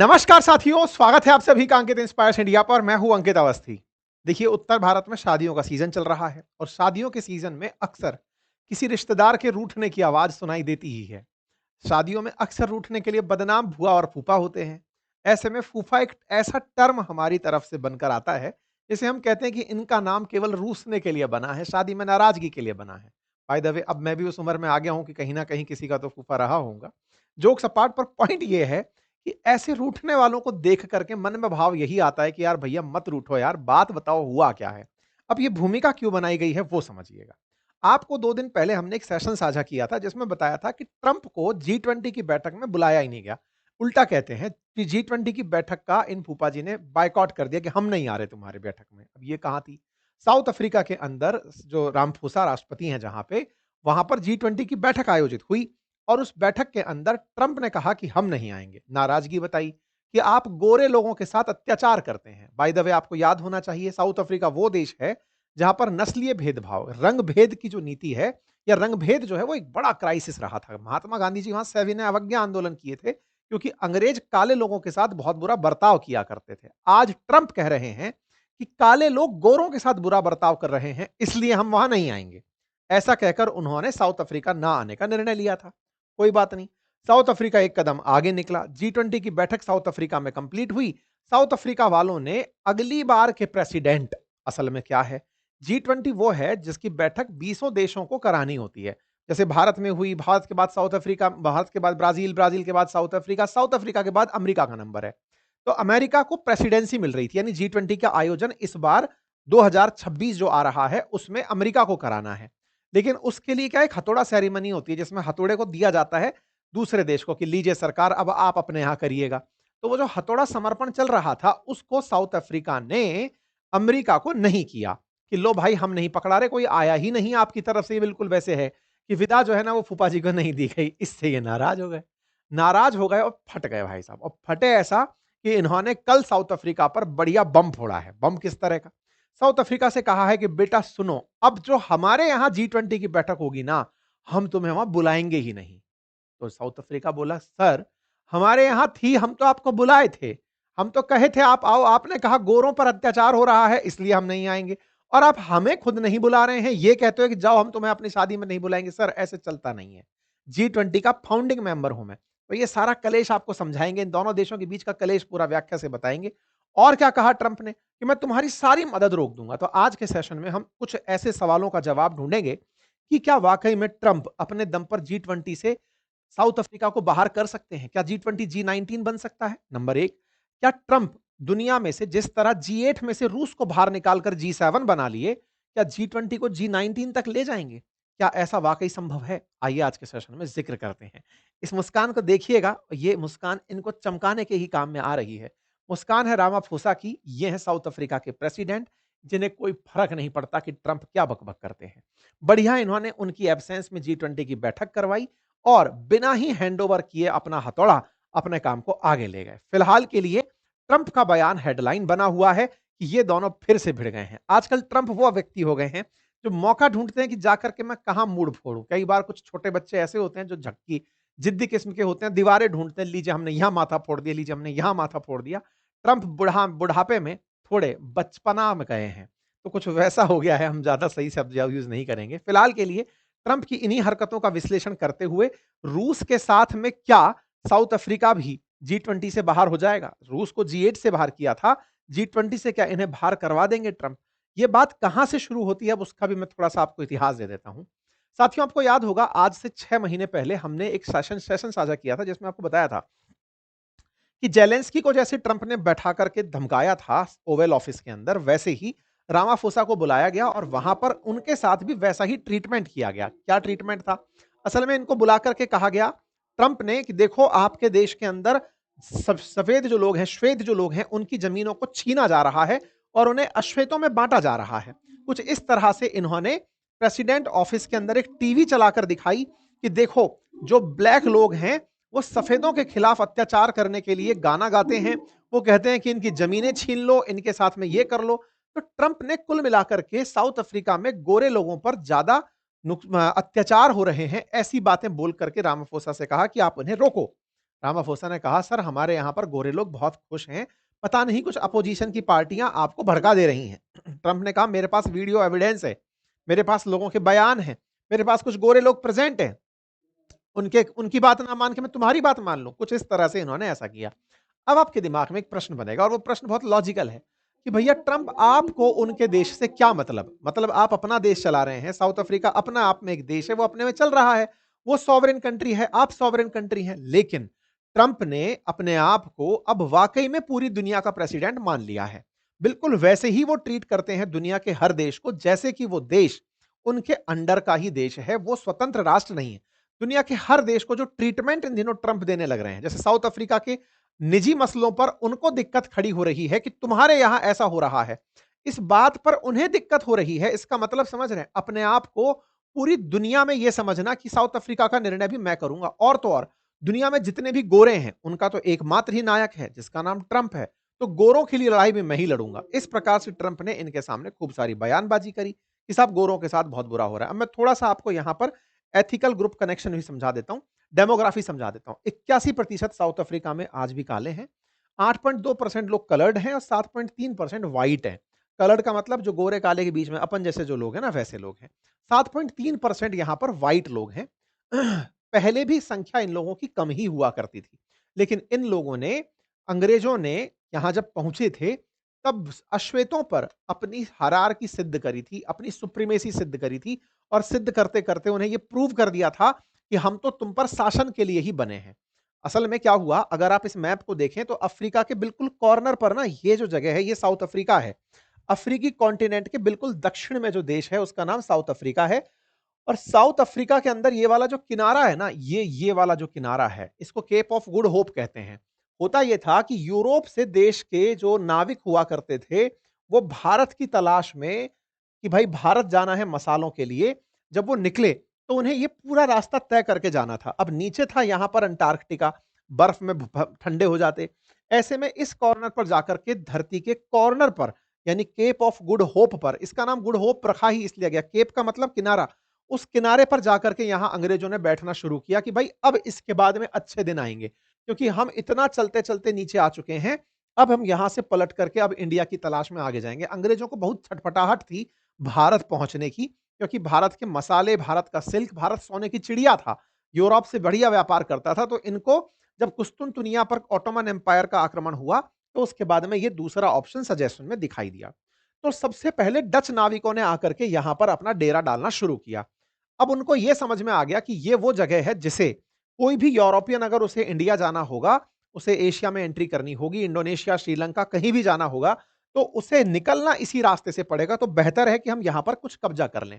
नमस्कार साथियों, स्वागत है आप सभी का अंकित इंस्पायर्स इंडिया पर। मैं हूं अंकित अवस्थी। देखिए, उत्तर भारत में शादियों का सीजन चल रहा है और शादियों के सीजन में अक्सर किसी रिश्तेदार के रूठने की आवाज सुनाई देती ही है। शादियों में अक्सर रूठने के लिए बदनाम बुआ और फूफा होते हैं। ऐसे में फूफा एक ऐसा टर्म हमारी तरफ से बनकर आता है, जिसे हम कहते हैं कि इनका नाम केवल रूसने के लिए बना है, शादी में नाराजगी के लिए बना है। बाय द वे, अब मैं भी उस उम्र में आ गया हूं कि कहीं ना कहीं किसी का तो फूफा रहा होऊंगा। जोक सपाट, पर पॉइंट ये है कि ऐसे रूठने वालों को देख करके मन में भाव यही आता है कि यार भैया मत रूठो यार, बात बताओ हुआ क्या है। अब ये भूमिका क्यों बनाई गई है वो समझिएगा। आपको 2 दिन पहले हमने एक सेशन साझा किया था जिसमें बताया था कि ट्रंप को जी20 की बैठक में बुलाया ही नहीं गया। उल्टा कहते हैं कि जी20 की बैठक का इन फूफा जी ने बायकॉट कर दिया कि हम नहीं आ रहे तुम्हारी बैठक में। अब ये कहाँ थी? साउथ अफ्रीका के अंदर जो रामफोसा राष्ट्रपति हैं जहाँ पे, वहाँ पर जी20 की बैठक आयोजित हुई और उस बैठक के अंदर ट्रंप ने कहा कि हम नहीं आएँगे। नाराज़गी बताई कि आप गोरे लोगों के साथ अत्याचार करते हैं। बाय द वे, आपको याद होना चाहिए, साउथ अफ्रीका वो देश है जहां पर नस्लीय भेदभाव, रंग भेद की जो नीति है या रंग भेद जो है वो एक बड़ा क्राइसिस रहा था। महात्मा गांधी जी वहां सविनय अवज्ञा आंदोलन किए थे क्योंकि अंग्रेज काले लोगों के साथ बहुत बुरा बर्ताव किया करते थे। आज ट्रंप कह रहे हैं कि काले लोग गोरों के साथ बुरा बर्ताव कर रहे हैं, इसलिए हम वहां नहीं आएंगे। ऐसा कहकर उन्होंने साउथ अफ्रीका ना आने का निर्णय लिया था। कोई बात नहीं, साउथ अफ्रीका एक कदम आगे निकला। जी20 की बैठक साउथ अफ्रीका में कंप्लीट हुई। साउथ अफ्रीका वालों ने अगली बार के प्रेसिडेंट, असल में क्या है, जी20 वो है जिसकी बैठक 20 देशों को करानी होती है। जैसे भारत में हुई, भारत के बाद साउथ अफ्रीका, भारत के बाद ब्राजील, ब्राजील के बाद साउथ अफ्रीका, साउथ अफ्रीका के बाद अमेरिका का नंबर है। तो अमेरिका को प्रेसिडेंसी मिल रही थी, यानी जी20 का आयोजन इस बार 2026 जो आ रहा है उसमें अमेरिका को कराना है। लेकिन उसके लिए क्या, एक हथौड़ा सेरेमनी होती है जिसमें हथौड़े को दिया जाता है दूसरे देश को कि लीजिए सरकार, अब आप अपने यहां करिएगा। तो वो जो हथौड़ा समर्पण चल रहा था उसको साउथ अफ्रीका ने अमेरिका को नहीं किया कि लो भाई, हम नहीं पकड़ा रहे, कोई आया ही नहीं आपकी तरफ से। ये बिल्कुल वैसे है कि विदा जो है ना वो फूफा जी को नहीं दी गई। इससे ये नाराज हो गए, नाराज हो गए और फट गए भाई साहब। और फटे ऐसा कि इन्होंने कल साउथ अफ्रीका पर बढ़िया बम फोड़ा है। बम किस तरह का? साउथ अफ्रीका से कहा है कि बेटा सुनो, अब जो हमारे यहां जी20 की बैठक होगी ना, हम तुम्हें वहां बुलाएंगे ही नहीं। तो साउथ अफ्रीका बोला, सर हमारे यहां थी, हम तो आपको बुलाए थे, हम तो कहे थे आप आओ, आपने कहा गोरों पर अत्याचार हो रहा है इसलिए हम नहीं आएंगे, और आप हमें खुद नहीं बुला रहे हैं, ये कहते हो कि जाओ हम तुम्हें अपनी शादी में नहीं बुलाएंगे। सर ऐसे चलता नहीं है। जी20 का फाउंडिंग मेंबर हूं मैं, तो ये सारा कलेश आपको समझाएंगे, इन दोनों देशों के बीच का कलेश पूरा व्याख्या से बताएंगे। और क्या कहा ट्रंप ने कि मैं तुम्हारी सारी मदद रोक दूंगा। तो आज के सेशन में हम कुछ ऐसे सवालों का जवाब ढूंढेंगे कि क्या वाकई में ट्रंप अपने दम पर जी20 से साउथ अफ्रीका को बाहर कर सकते हैं? क्या जी20 जी19 बन सकता है? नंबर एक, क्या ट्रंप दुनिया में से जिस तरह जी8 में से रूस को बाहर निकालकर जी7 बना लिए, क्या जी20 को जी19 तक ले जाएंगे? क्या ऐसा वाकई संभव है? आइए आज के सेशन में जिक्र करते हैं। इस मुस्कान को देखिएगा, ये मुस्कान इनको चमकाने के ही काम में आ रही है। मुस्कान है रामाफोसा की। ये है साउथ अफ्रीका के प्रेसिडेंट, जिन्हें कोई फर्क नहीं पड़ता कि ट्रंप क्या बकबक करते हैं। बढ़िया, इन्होंने उनकी एब्सेंस में जी20 की बैठक करवाई और बिना ही हैंडओवर किए अपना हथौड़ा अपने काम को आगे ले गए। फिलहाल के लिए ट्रंप का बयान हेडलाइन बना हुआ है कि ये दोनों फिर से भिड़ गए हैं। आजकल ट्रंप वो व्यक्ति हो गए हैं जो मौका ढूंढते हैं कि जाकर के मैं कहां मूड फोड़ूं। कई बार कुछ छोटे बच्चे ऐसे होते हैं जो झक्की जिद्दी किस्म के होते हैं, दीवारें ढूंढते हैं, लीजिए हमने यहां माथा फोड़ दिया, लीजिए हमने यहां माथा फोड़ दिया। ट्रंप बुढ़ापे में थोड़े बचपना में गए हैं, तो कुछ वैसा हो गया है। हम ज्यादा सही शब्द यूज नहीं करेंगे फिलहाल के लिए। ट्रंप की इन्हीं हरकतों का विश्लेषण करते हुए, रूस के साथ में क्या साउथ अफ्रीका भी जी20 से बाहर हो जाएगा? रूस को जी8 से बाहर किया था, जी20 से क्या इन्हें बाहर करवा देंगे ट्रंप? ये बात कहां से शुरू होती है, अब उसका भी मैं थोड़ा सा आपको इतिहास दे देता हूं। साथियों, आपको याद होगा आज से 6 महीने पहले हमने एक सेशन साझा किया था जिसमें आपको बताया था कि जेलेंस्की को जैसे ट्रंप ने बैठा करके धमकाया था ओवल ऑफिस के अंदर, वैसे ही रामाफोसा को बुलाया गया और वहां पर उनके साथ भी वैसा ही ट्रीटमेंट किया गया। क्या ट्रीटमेंट था? असल में इनको बुला करके कहा गया ट्रंप ने कि देखो, आपके देश के अंदर सफेद जो लोग हैं, श्वेत जो लोग हैं, उनकी जमीनों को छीना जा रहा है और उन्हें अश्वेतों में बांटा जा रहा है। कुछ इस तरह से इन्होंने प्रेसिडेंट ऑफिस के अंदर एक टीवी चलाकर दिखाई कि देखो, जो ब्लैक लोग हैं वो सफेदों के खिलाफ अत्याचार करने के लिए गाना गाते हैं। वो कहते हैं कि इनकी जमीनें छीन लो, इनके साथ में ये कर लो। तो ट्रंप ने कुल मिलाकर के साउथ अफ्रीका में गोरे लोगों पर ज्यादा अत्याचार हो रहे हैं, ऐसी बातें बोल करके रामाफोसा से कहा कि आप उन्हें रोको। रामाफोसा ने कहा, सर हमारे यहाँ पर गोरे लोग बहुत खुश हैं, पता नहीं कुछ अपोजिशन की पार्टियां आपको भड़का दे रही हैं। ट्रंप ने कहा, मेरे पास वीडियो एविडेंस है, मेरे पास लोगों के बयान हैं, मेरे पास कुछ गोरे लोग प्रेजेंट हैं, उनके उनकी बात ना मान के मैं तुम्हारी बात मान लूं। कुछ इस तरह से इन्होंने ऐसा किया। अब आपके दिमाग में एक प्रश्न बनेगा और वो प्रश्न बहुत लॉजिकल है कि भैया ट्रंप आपको उनके देश से क्या मतलब आप अपना देश चला रहे हैं, साउथ अफ्रीका अपना आप में एक देश है, वो अपने में चल रहा है, वो सॉवरेन कंट्री है, आप सॉवरेन कंट्री हैं, लेकिन ट्रंप ने अपने आप को अब वाकई में पूरी दुनिया का प्रेसिडेंट मान लिया है। बिल्कुल वैसे ही वो ट्रीट करते हैं दुनिया के हर देश को, जैसे कि वो देश उनके अंडर का ही देश है, वो स्वतंत्र राष्ट्र नहीं है। दुनिया के हर देश को जो ट्रीटमेंट इन दिनों ट्रंप देने लग रहे हैं, जैसे साउथ अफ्रीका के निजी मसलों पर उनको दिक्कत खड़ी हो रही है कि तुम्हारे यहां ऐसा हो रहा है, इस बात पर उन्हें दिक्कत हो रही है। इसका मतलब समझ रहे हैं, अपने आप को पूरी दुनिया में यह समझना कि साउथ अफ्रीका का निर्णय भी मैं करूंगा। और तो और दुनिया में जितने भी गोरे हैं उनका तो एकमात्र ही नायक है जिसका नाम ट्रंप है, तो गोरों के लिए लड़ाई भी मैं ही लड़ूंगा। इस प्रकार से ट्रंप ने इनके सामने खूब सारी बयानबाजी करी कि साहब गोरों के साथ बहुत बुरा हो रहा है। अब मैं थोड़ा सा आपको यहां पर एथिकल ग्रुप कनेक्शन भी समझा देता हूं, डेमोग्राफी समझा देता हूं। 81% साउथ अफ्रीका में आज भी काले हैं, 8.2% लोग कलर्ड हैं और 7.3% व्हाइट हैं। कलर्ड का मतलब जो गोरे काले के बीच में अपन जैसे जो लोग हैं ना, वैसे लोग हैं। 7.3% यहां पर व्हाइट लोग हैं। पहले भी संख्या इन लोगों की कम ही हुआ करती थी, लेकिन इन लोगों ने, अंग्रेजों ने यहां जब पहुंचे थे, तब अश्वेतों पर अपनी हरारकी सिद्ध करी थी, अपनी सुप्रीमेसी सिद्ध करी थी, और सिद्ध करते करते उन्हें यह प्रूव कर दिया था कि हम तो तुम पर शासन के लिए ही बने हैं। असल में क्या हुआ, अगर आप इस मैप को देखें तो अफ्रीका के बिल्कुल कॉर्नर पर ना ये जो जगह है, ये साउथ अफ्रीका है। अफ्रीकी कॉन्टिनेंट के बिल्कुल दक्षिण में जो देश है उसका नाम साउथ अफ्रीका है। और साउथ अफ्रीका के अंदर ये वाला जो किनारा है ना, ये वाला जो किनारा है, इसको केप ऑफ गुड होप कहते हैं। होता यह था कि यूरोप से देश के जो नाविक हुआ करते थे, वो भारत की तलाश में कि भाई भारत जाना है मसालों के लिए, जब वो निकले तो उन्हें ये पूरा रास्ता तय करके जाना था। अब नीचे था यहां पर अंटार्कटिका, बर्फ में ठंडे हो जाते। ऐसे में इस कॉर्नर पर जाकर के, धरती के कॉर्नर पर, यानी केप ऑफ गुड होप पर, इसका नाम गुड होप रखा ही इसलिए गया, केप का मतलब किनारा, उस किनारे पर जाकर के यहां अंग्रेजों ने बैठना शुरू किया कि भाई अब इसके बाद में अच्छे दिन आएंगे, क्योंकि हम इतना चलते चलते नीचे आ चुके हैं, अब हम यहां से पलट करके अब इंडिया की तलाश में आगे जाएंगे। अंग्रेजों को बहुत छटपटाहट थी भारत पहुंचने की, क्योंकि भारत के मसाले, भारत का सिल्क, भारत सोने की चिड़िया था, यूरोप से बढ़िया व्यापार करता था। तो इनको जब कुस्तुनतुनिया पर ऑटोमन एम्पायर का आक्रमण हुआ, तो उसके बाद में ये दूसरा ऑप्शन सजेशन में दिखाई दिया। तो सबसे पहले डच नाविकों ने आकर के यहां पर अपना डेरा डालना शुरू किया। अब उनको यह समझ में आ गया कि ये वो जगह है जिसे कोई भी यूरोपियन, अगर उसे इंडिया जाना होगा, उसे एशिया में एंट्री करनी होगी, इंडोनेशिया, श्रीलंका कहीं भी जाना होगा, तो उसे निकलना इसी रास्ते से पड़ेगा। तो बेहतर है कि हम यहां पर कुछ कब्जा कर लें।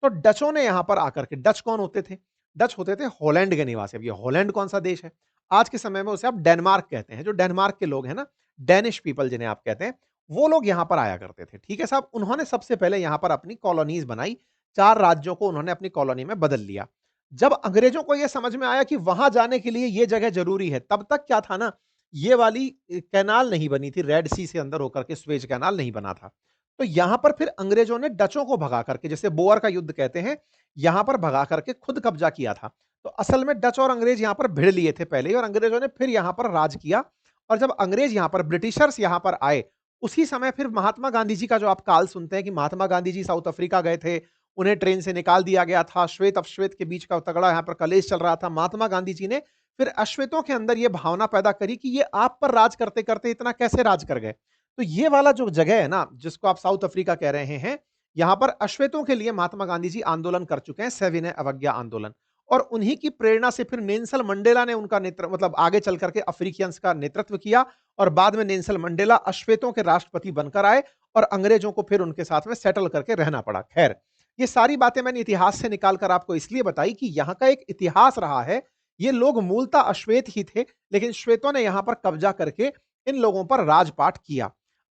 तो डचों ने यहां पर आकर के, डच कौन होते थे? डच होते थे हॉलैंड के निवासी। अब ये हॉलैंड कौन सा देश है? आज के समय में उसे आप डेनमार्क कहते हैं। जो डेनमार्क के लोग हैं ना, डेनिश पीपल जिन्हें आप कहते हैं, वो लोग यहां पर आया करते थे। ठीक है साहब, उन्होंने सबसे पहले यहां पर अपनी कॉलोनीज बनाई, 4 राज्यों को उन्होंने अपनी कॉलोनी में बदल लिया। जब अंग्रेजों को यह समझ में आया कि वहां जाने के लिए यह जगह जरूरी है, तब तक क्या था ना, ये वाली कैनाल नहीं बनी थी, रेड सी से अंदर होकर के स्वेज कैनाल नहीं बना था। तो यहां पर फिर अंग्रेजों ने डचों को भगा करके, जैसे बोअर का युद्ध कहते हैं, यहां पर भगा करके खुद कब्जा किया था। तो असल में डच और अंग्रेज यहां पर भिड़ लिए थे पहले ही, और अंग्रेजों ने फिर यहां पर राज किया। और जब अंग्रेज यहां पर, ब्रिटिशर्स यहां पर आए, उसी समय फिर महात्मा गांधी जी का जो आप काल सुनते हैं कि महात्मा गांधी जी साउथ अफ्रीका गए थे, उन्हें ट्रेन से निकाल दिया गया था, श्वेत अश्वेत के बीच का तगड़ा यहां पर कलेश चल रहा था। महात्मा गांधी जी ने फिर अश्वेतों के अंदर यह भावना पैदा करी कि ये आप पर राज करते करते इतना कैसे राज कर गए। तो ये वाला जो जगह है ना, जिसको आप साउथ अफ्रीका कह रहे हैं, यहां पर अश्वेतों के लिए महात्मा गांधी जी आंदोलन कर चुके हैं, सविनय अवज्ञा आंदोलन। और उन्हीं की प्रेरणा से फिर नेल्सन मंडेला ने उनका नेतृत्व, मतलब आगे चल करके अफ्रीकियंस का नेतृत्व किया, और बाद में नेल्सन मंडेला अश्वेतों के राष्ट्रपति बनकर आए, और अंग्रेजों को फिर उनके साथ में सेटल करके रहना पड़ा। खैर, ये सारी बातें मैंने इतिहास से निकालकर आपको इसलिए बताई कि यहां का एक इतिहास रहा है। ये लोग मूलतः अश्वेत ही थे, लेकिन श्वेतों ने यहां पर कब्जा करके इन लोगों पर राजपाट किया।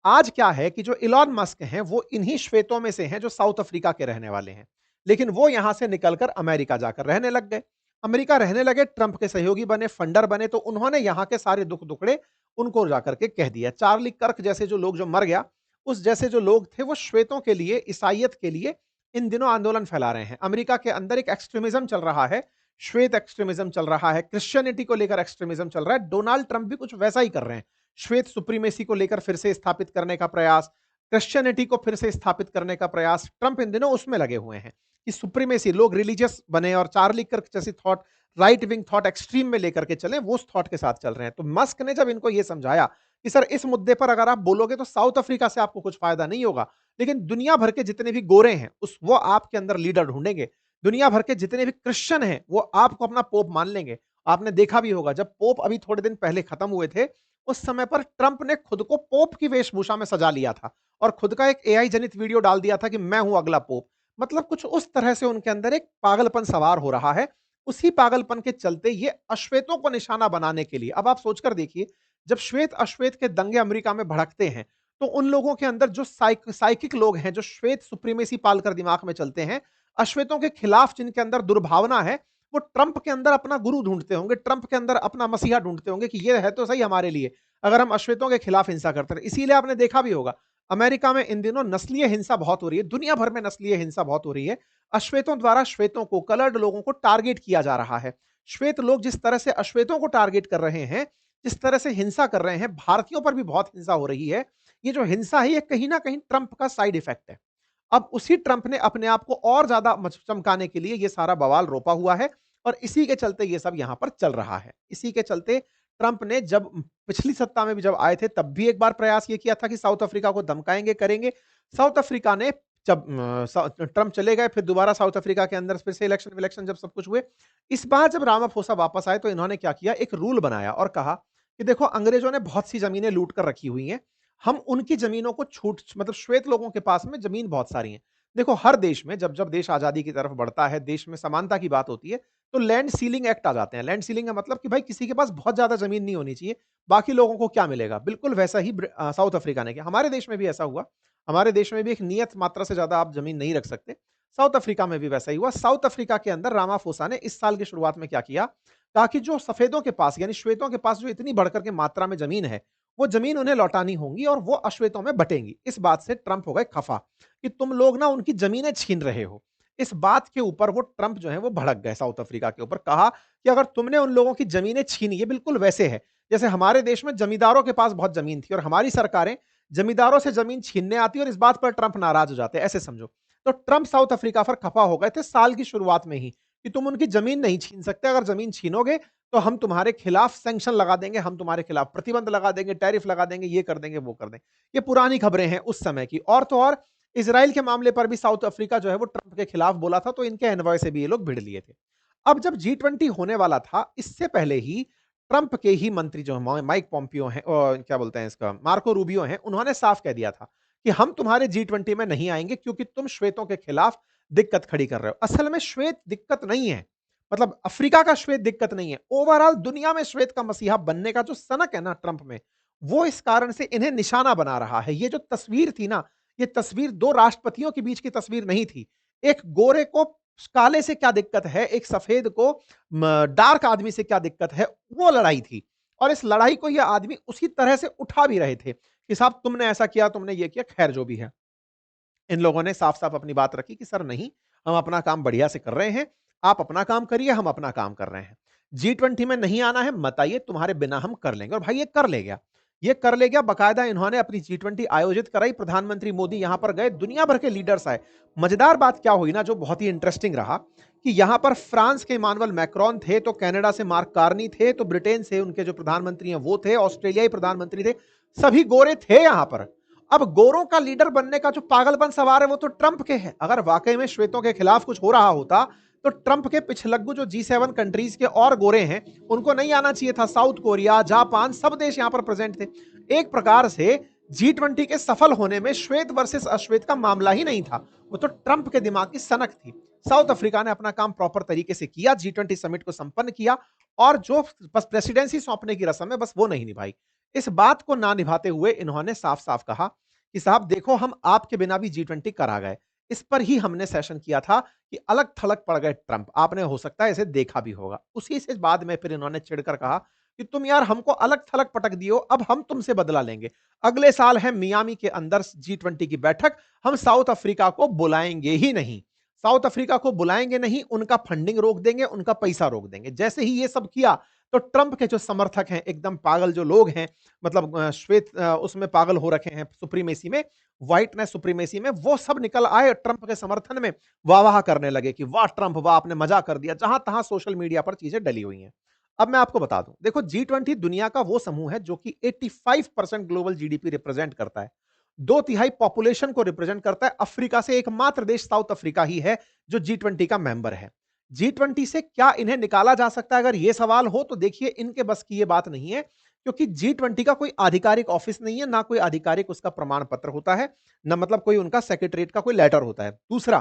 आज क्या है कि जो इलॉन मस्क हैं, वो इन्हीं श्वेतों में से हैं जो साउथ अफ्रीका के रहने वाले हैं, लेकिन वो यहां से निकलकर अमेरिका जाकर रहने लग गए। अमेरिका रहने लगे, ट्रंप के सहयोगी बने, फंडर बने, तो उन्होंने यहां के सारे दुख दुखड़े उनको जाकर के कह दिया। चार्ली कर्क जैसे जो लोग, जो मर गया, उस जैसे जो लोग थे, वो श्वेतों के लिए, ईसाइयत के लिए इन दिनों आंदोलन फैला रहे हैं। अमेरिका के अंदर एक एक्सट्रीमिज्म चल रहा है, श्वेत एक्सट्रीमिज्म चल रहा है, क्रिश्चियनिटी को लेकर एक्सट्रीमिज्म चल रहा है। डोनाल्ड ट्रंप भी कुछ वैसा ही कर रहे हैं। श्वेत सुप्रीमेसी को लेकर फिर से स्थापित करने का प्रयास, क्रिश्चियनिटी को फिर से स्थापित करने का प्रयास, ट्रंप इन दिनों उसमें लगे हुए हैं कि सुप्रीमेसी, लोग रिलीजियस बने और चार्ली कर्क जैसी thought, right wing thought extreme में लेकर के चले, वो उस थॉट के साथ चल रहे हैं। तो मस्क ने जब इनको ये समझाया कि सर इस मुद्दे पर अगर आप बोलोगे तो साउथ अफ्रीका से आपको कुछ फायदा नहीं होगा, लेकिन दुनिया भर के जितने भी गोरे हैं उस वो आपके अंदर लीडर ढूंढेंगे, दुनिया भर के जितने भी क्रिश्चियन हैं वो आपको अपना पोप मान लेंगे। आपने देखा भी होगा जब पोप अभी थोड़े दिन पहले खत्म हुए थे, उस समय पर ट्रंप ने खुद को पोप की वेशभूषा में सजा लिया था और खुद का एक एआई जनित वीडियो डाल दिया था कि मैं हूं अगला पोप। मतलब कुछ उस तरह से उनके अंदर एक पागलपन सवार हो रहा है। उसी पागलपन के चलते ये अश्वेतों को निशाना बनाने के लिए, अब आप सोचकर देखिए, जब श्वेत अश्वेत के दंगे अमेरिका में भड़कते हैं तो उन लोगों के अंदर जो साइकिक लोग हैं, जो श्वेत सुप्रीमेसी पालकर दिमाग में चलते हैं, अश्वेतों के खिलाफ जिनके अंदर दुर्भावना है, वो ट्रंप के अंदर अपना गुरु ढूंढते होंगे, ट्रंप के अंदर अपना मसीहा ढूंढते होंगे कि ये है तो सही हमारे लिए, अगर हम अश्वेतों के खिलाफ हिंसा करते रहे। इसीलिए आपने देखा भी होगा अमेरिका में इन दिनों नस्लीय हिंसा बहुत हो रही है, दुनिया भर में नस्लीय हिंसा बहुत हो रही है। अश्वेतों द्वारा श्वेतों को, कलर्ड लोगों को टारगेट किया जा रहा है। श्वेत लोग जिस तरह से अश्वेतों को टारगेट कर रहे हैं, जिस तरह से हिंसा कर रहे हैं, भारतीयों पर भी बहुत हिंसा हो रही है। ये जो हिंसा है ये कहीं ना कहीं ट्रंप का साइड इफेक्ट है। अब उसी ट्रंप ने अपने आप को और ज्यादा चमकाने के लिए ये सारा बवाल रोपा हुआ है और इसी के चलते ये सब यहां पर चल रहा है। इसी के चलते ट्रंप ने जब पिछली सत्ता में भी जब आए थे तब भी एक बार प्रयास ये किया था कि साउथ अफ्रीका को धमकाएंगे, करेंगे। साउथ अफ्रीका ने जब ट्रंप चले गए, फिर दोबारा साउथ अफ्रीका के अंदर फिर से इलेक्शन विलेक्शन जब सब कुछ हुए, इस बार जब रामाफोसा वापस आए तो इन्होंने क्या किया, एक रूल बनाया और कहा कि देखो अंग्रेजों ने बहुत सी जमीनें लूट कर रखी हुई हैं, हम उनकी जमीनों को छूट, मतलब श्वेत लोगों के पास में जमीन बहुत सारी है। देखो हर देश में जब जब देश आजादी की तरफ बढ़ता है, देश में समानता की बात होती है, तो लैंड सीलिंग एक्ट आ जाते हैं। लैंड सीलिंग का मतलब कि भाई किसी के पास बहुत ज्यादा जमीन नहीं होनी चाहिए, बाकी लोगों को क्या मिलेगा। बिल्कुल वैसा ही साउथ अफ्रीका ने किया। हमारे देश में भी ऐसा हुआ, हमारे देश में भी एक नियत मात्रा से ज्यादा आप जमीन नहीं रख सकते। साउथ अफ्रीका में भी वैसा ही हुआ। साउथ अफ्रीका के अंदर रामाफोसा ने इस साल की शुरुआत में क्या किया, ताकि जो सफेदों के पास यानी श्वेतों के पास जो इतनी बढ़कर के मात्रा में जमीन है, वो जमीन उन्हें लौटानी होंगी और वो अश्वेतों में बटेंगी। इस बात से ट्रंप हो गए खफा कि तुम लोग ना उनकी जमीनें छीन रहे हो। इस बात के ऊपर वो ट्रंप जो है वो भड़क गए साउथ अफ्रीका के ऊपर, कहा कि अगर तुमने उन लोगों की जमीनें छीनी, ये बिल्कुल वैसे है जैसे हमारे देश में जमींदारों के पास बहुत जमीन थी और हमारी सरकारें जमींदारों से जमीन छीनने आती और इस बात पर ट्रंप नाराज हो जाते हैं, ऐसे समझो। तो ट्रंप साउथ अफ्रीका पर खफा हो गए थे साल की शुरुआत में ही कि तुम उनकी जमीन नहीं छीन सकते, अगर जमीन छीनोगे तो हम तुम्हारे खिलाफ सैंक्शन लगा देंगे, हम तुम्हारे खिलाफ प्रतिबंध लगा देंगे, टैरिफ लगा देंगे, ये कर देंगे, वो कर देंगे। ये पुरानी खबरें हैं उस समय की। और तो और इजराइल के मामले पर भी साउथ अफ्रीका जो है वो ट्रंप के खिलाफ बोला था, तो इनके एनवॉय से भी ये लोग भिड़ लिए थे। अब जब G20 होने वाला था, इससे पहले ही ट्रंप के ही मंत्री जो माइक पॉम्पियो हैं, और क्या बोलते हैं इसका, मार्को रूबियो हैं, उन्होंने साफ कह दिया था कि हम तुम्हारे G20 में नहीं आएंगे क्योंकि तुम श्वेतों के खिलाफ दिक्कत खड़ी कर रहे हो। असल में श्वेत दिक्कत नहीं है, मतलब अफ्रीका का श्वेत दिक्कत नहीं है, ओवरऑल दुनिया में श्वेत का मसीहा बनने का जो सनक है ना ट्रंप में, वो इस कारण से इन्हें निशाना बना रहा है। ये जो तस्वीर थी ना, ये तस्वीर दो राष्ट्रपतियों के बीच की तस्वीर नहीं थी। एक गोरे को काले से क्या दिक्कत है, एक सफेद को डार्क आदमी से क्या दिक्कत है, वो लड़ाई थी। और इस लड़ाई को ये आदमी उसी तरह से उठा भी रहे थे कि साहब तुमने ऐसा किया, तुमने ये किया, खैर जो भी है। इन लोगों ने साफ साफ अपनी बात रखी कि सर नहीं, हम अपना काम बढ़िया से कर रहे हैं, आप अपना काम करिए, हम अपना काम कर रहे हैं। G20 में नहीं आना है मत आइए, तुम्हारे बिना हम कर लेंगे। और भाई ये कर ले गया, ये कर ले गया। बकायदा इन्होंने अपनी G20 आयोजित कराई, प्रधानमंत्री मोदी यहां पर गए, दुनिया भर के लीडर्स आए। मजेदार बात क्या हुई ना, जो बहुत ही इंटरेस्टिंग रहा, कि यहां पर फ्रांस के इमानुएल मैक्रोन थे, तो कनाडा से मार्क कार्नी थे, तो ब्रिटेन से उनके जो प्रधानमंत्री हैं वो थे, ऑस्ट्रेलियाई प्रधानमंत्री थे, सभी गोरे थे यहां पर। अब गोरों का लीडर बनने का जो पागलपन सवार है वो तो ट्रंप के है। अगर वाकई में श्वेतों के खिलाफ कुछ हो रहा होता तो ट्रंप के पिछलग्गू जो G7 कंट्रीज के और गोरे हैं उनको नहीं आना चाहिए था। साउथ कोरिया, जापान, सब देश यहां पर प्रेजेंट थे। एक प्रकार से G20 के सफल होने में श्वेत वर्सेस अश्वेत का मामला ही नहीं था, वो तो ट्रंप के दिमाग की सनक थी। साउथ अफ्रीका ने अपना काम प्रॉपर तरीके से किया, G20 समिट को संपन्न किया, और जो बस प्रेसिडेंसी सौंपने की रस्म है बस वो नहीं निभाई। इस बात को ना निभाते हुए इन्होंने साफ साफ कहा कि साहब देखो, हम आपके बिना भी G20 करा गए। इस पर ही हमने सेशन किया था कि अलग थलग पड़ गए ट्रंप, आपने हो सकता है इसे देखा भी होगा। उसी से बाद में फिर इन्होंने चिढ़कर कहा कि तुम यार हमको अलग थलग पटक दियो, अब हम तुमसे बदला लेंगे। अगले साल है मियामी के अंदर G20 की बैठक, हम साउथ अफ्रीका को बुलाएंगे ही नहीं। साउथ अफ्रीका को बुलाएंगे नहीं, उनका फंडिंग रोक देंगे, उनका पैसा रोक देंगे। जैसे ही ये सब किया, तो ट्रंप के जो समर्थक हैं, एकदम पागल जो लोग हैं, मतलब श्वेत उसमें पागल हो रखे हैं, सुप्रीमेसी में, व्हाइटनेस सुप्रीमेसी में, वो सब निकल आए ट्रंप के समर्थन में, वाह-वाह करने लगे कि वाह ट्रंप, वाह आपने मजा कर दिया। जहां-तहां सोशल मीडिया पर चीजें डली हुई हैं। अब मैं आपको बता दूं, देखो G20 दुनिया का वो समूह है जो कि 85% ग्लोबल जीडीपी रिप्रेजेंट करता है। 2/3 पॉपुलेशन को रिप्रेजेंट करता है। अफ्रीका से एकमात्र देश साउथ अफ्रीका ही है जो G20 का मेंबर है। G20 से क्या इन्हें निकाला जा सकता है, अगर यह सवाल हो तो देखिए इनके बस की यह बात नहीं है, क्योंकि G20 का कोई आधिकारिक ऑफिस नहीं है, ना कोई आधिकारिक उसका प्रमाण पत्र होता है, ना मतलब कोई उनका सेक्रेटरीट का कोई लेटर होता है। दूसरा,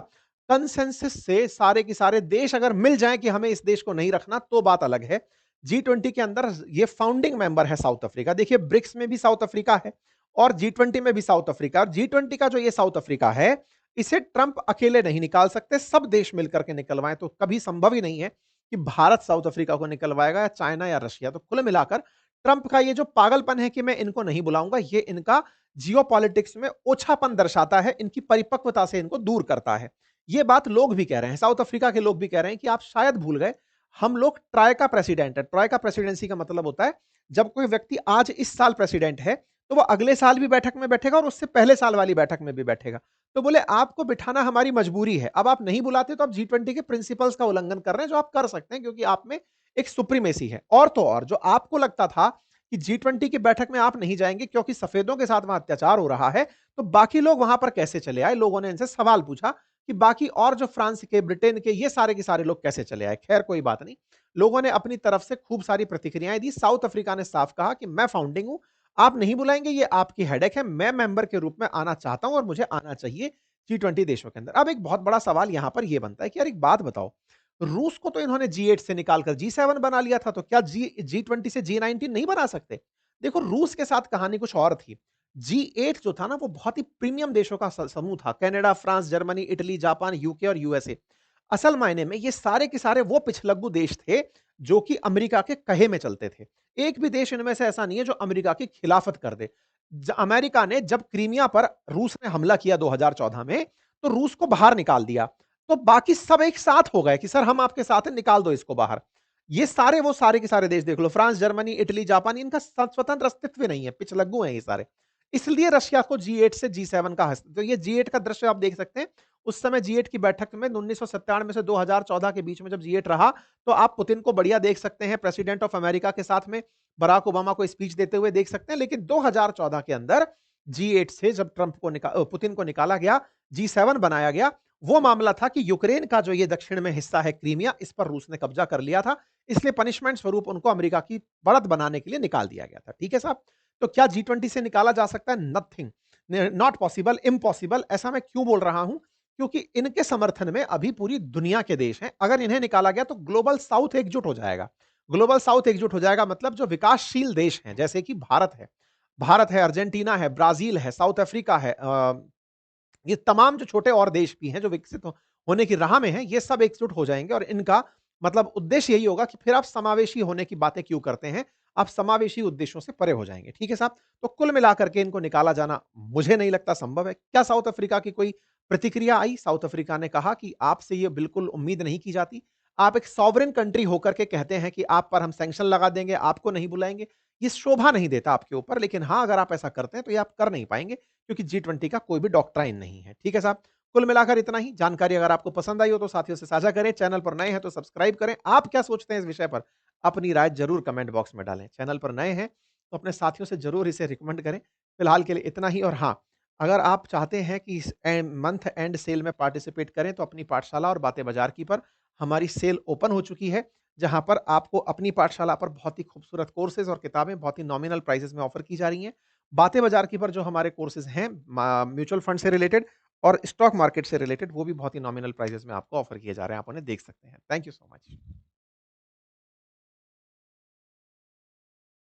कंसेंसस से सारे के सारे देश अगर मिल जाएं कि हमें इस देश को नहीं रखना, तो बात अलग है। G20 के अंदर ये फाउंडिंग मेंबर है साउथ अफ्रीका। देखिए ब्रिक्स में भी साउथ अफ्रीका है और G20 में भी साउथ अफ्रीका। और G20 का जो ये साउथ अफ्रीका है, इसे ट्रंप अकेले नहीं निकाल सकते, सब देश मिलकर के निकलवाएं तो कभी संभव ही नहीं है कि भारत साउथ अफ्रीका को निकलवाएगा या चाइना या रशिया। तो कुल मिलाकर ट्रंप का ये जो पागलपन है कि मैं इनको नहीं बुलाऊंगा, ये इनका जियोपॉलिटिक्स में ओछापन दर्शाता है, इनकी परिपक्वता से इनको दूर करता है। ये बात लोग भी कह रहे हैं, साउथ अफ्रीका के लोग भी कह रहे हैं कि आप शायद भूल गए, हम लोग ट्राइका प्रेसिडेंट है। ट्राइका प्रेसिडेंसी का मतलब होता है जब कोई व्यक्ति आज इस साल प्रेसिडेंट है, तो वो अगले साल भी बैठक में बैठेगा और उससे पहले साल वाली बैठक में भी बैठेगा। तो बोले आपको बिठाना हमारी मजबूरी है। अब आप नहीं बुलाते तो आप G20 के प्रिंसिपल्स का उल्लंघन कर रहे हैं, जो आप कर सकते हैं क्योंकि आप में एक सुप्रीमेसी है। और तो और, जो आपको लगता था कि G20 की बैठक में आप नहीं जाएंगे क्योंकि सफेदों के साथ वहां अत्याचार हो रहा है, तो बाकी लोग वहां पर कैसे चले आए? लोगों ने इनसे सवाल पूछा कि बाकी और जो फ्रांस के, ब्रिटेन के, ये सारे के सारे लोग कैसे चले आए। खैर कोई बात नहीं, लोगों ने अपनी तरफ से खूब सारी प्रतिक्रियाएं दी। साउथ अफ्रीका ने साफ कहा कि मैं फाउंडिंग हूं, आप नहीं बुलाएंगे, ये आपकी हेडेक है, मैं मेंबर के रूप में आना चाहता हूं और मुझे आना चाहिए G20 देशों के अंदर। अब एक बहुत बड़ा सवाल यहां पर यह बनता है कि यार एक बात बताओ, रूस को तो इन्होंने G8 से निकालकर G7 बना लिया था, तो क्या G20 से G19 नहीं बना सकते? देखो रूस के साथ कहानी कुछ और थी। G8 जो था ना, वो बहुत ही प्रीमियम देशों का समूह था। Canada, France, Germany, Italy, Japan, UK और यूएसए। असल मायने में ये सारे के सारे वो पिछलग्गू देश थे जो कि अमेरिका के कहे में चलते थे। एक भी देश इनमें से ऐसा नहीं है जो अमेरिका की खिलाफत कर दे। अमेरिका ने जब क्रीमिया पर रूस ने हमला किया 2014 में, तो रूस को बाहर निकाल दिया। तो बाकी सब एक साथ हो गए कि सर हम आपके साथ हैं, निकाल दो इसको बाहर। ये सारे वो सारे के सारे देश देख लो, फ्रांस, जर्मनी, इटली, जापान, इनका स्वतंत्र अस्तित्व नहीं है, पिछलग्गू हैं ये सारे। इसलिए रशिया को G8 से G7 का तो ये G8 का दृश्य आप देख सकते हैं। उस समय G8 की बैठक में 1997 से 2014 के बीच में जब G8 रहा, तो आप पुतिन को बढ़िया देख सकते हैं प्रेसिडेंट ऑफ अमेरिका के साथ में, बराक ओबामा को स्पीच देते हुए देख सकते हैं। लेकिन 2014 के अंदर G8 से जब पुतिन को निकाला गया, G7 बनाया गया, वो मामला था कि यूक्रेन का जो ये दक्षिण में हिस्सा है क्रीमिया, इस पर रूस ने कब्जा कर लिया था। इसलिए पनिशमेंट स्वरूप उनको अमेरिका की बढ़त बनाने के लिए निकाल दिया गया था। ठीक है साहब? तो क्या G20 से निकाला जा सकता है? Nothing, not possible, impossible. ऐसा मैं क्यों बोल रहा हूं? क्योंकि इनके समर्थन में अभी पूरी दुनिया के देश हैं। अगर इन्हें निकाला गया तो ग्लोबल साउथ एकजुट हो जाएगा। ग्लोबल साउथ एकजुट हो जाएगा मतलब जो विकासशील देश हैं, जैसे कि भारत है, अर्जेंटीना है, ब्राजील है, साउथ अफ्रीका है, ये तमाम जो छोटे और देश भी हैं जो विकसित होने की राह में हैं, ये सब एकजुट हो जाएंगे और इनका मतलब उद्देश्य यही होगा कि फिर आप समावेशी होने की बातें क्यों करते हैं, आप समावेशी उद्देश्यों से परे हो जाएंगे। ठीक है साहब? तो कुल मिलाकर के इनको निकाला जाना मुझे नहीं लगता संभव है। क्या साउथ अफ्रीका की कोई प्रतिक्रिया आई? साउथ अफ्रीका ने कहा कि आपसे ये बिल्कुल उम्मीद नहीं की जाती। आप एक सॉवरेन कंट्री होकर के कहते हैं कि आप पर हम सैंक्शन लगा देंगे, आपको नहीं बुलाएंगे। ये शोभा नहीं देता आपके ऊपर। लेकिन हाँ, अगर आप ऐसा करते हैं तो ये आप कर नहीं पाएंगे, क्योंकि G20 का कोई भी डॉक्ट्राइन नहीं है। ठीक है साहब? कुल मिलाकर इतना ही। जानकारी अगर आपको पसंद आई हो तो साथियों से साझा करें। चैनल पर नए हैं तो सब्सक्राइब करें। आप क्या सोचते हैं इस विषय पर? अपनी राय जरूर कमेंट बॉक्स में डालें। चैनल पर नए हैं तो अपने साथियों से जरूर इसे रिकमेंड करें। फिलहाल के लिए इतना ही। और हाँ, अगर आप चाहते हैं कि इस मंथ एंड सेल में पार्टिसिपेट करें, तो अपनी पाठशाला और बातें बाजार की पर हमारी सेल ओपन हो चुकी है, जहां पर आपको अपनी पाठशाला पर बहुत ही खूबसूरत कोर्सेज और किताबें बहुत ही नॉमिनल प्राइसेस में ऑफर की जा रही हैं। बातें बाजार की पर जो हमारे कोर्सेज हैं म्यूचुअल फंड से रिलेटेड और स्टॉक मार्केट से रिलेटेड, वो भी बहुत ही नॉमिनल प्राइसेस में आपको ऑफर किए जा रहे हैं। आप उन्हें देख सकते हैं। Thank you so much.